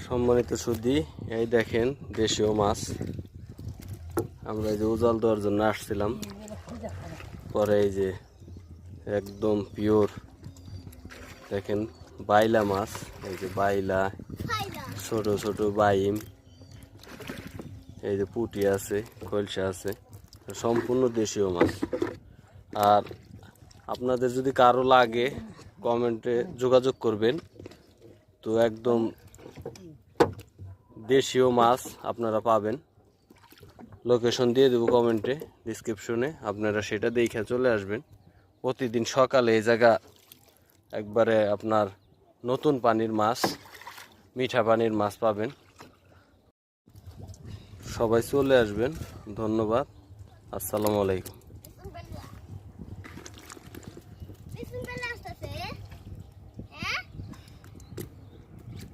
সম্মানিত সুধী, এই দেখেন দেশীয় মাছ। আমরা এই যে উজাল দেওয়ার জন্য আসছিলাম, পরে এই যে একদম পিওর দেখেন বাইলা মাছ। এই যে বাইলা, ছোট ছোট বাইম, এই যে পুঁটি আছে, খলসা আছে, সম্পূর্ণ দেশীয় মাছ। আর আপনাদের যদি কারো লাগে কমেন্টে যোগাযোগ করবেন, তো একদম দেশীয় মাছ আপনারা পাবেন। লোকেশন দিয়ে দেবো কমেন্টে, ডিসক্রিপশনে, আপনারা সেটা দেখে চলে আসবেন। প্রতিদিন সকালে এই জায়গা একবারে আপনার নতুন পানির মাছ, মিঠা পানির মাছ পাবেন। সবাই চলে আসবেন। ধন্যবাদ। আসসালামু আলাইকুম।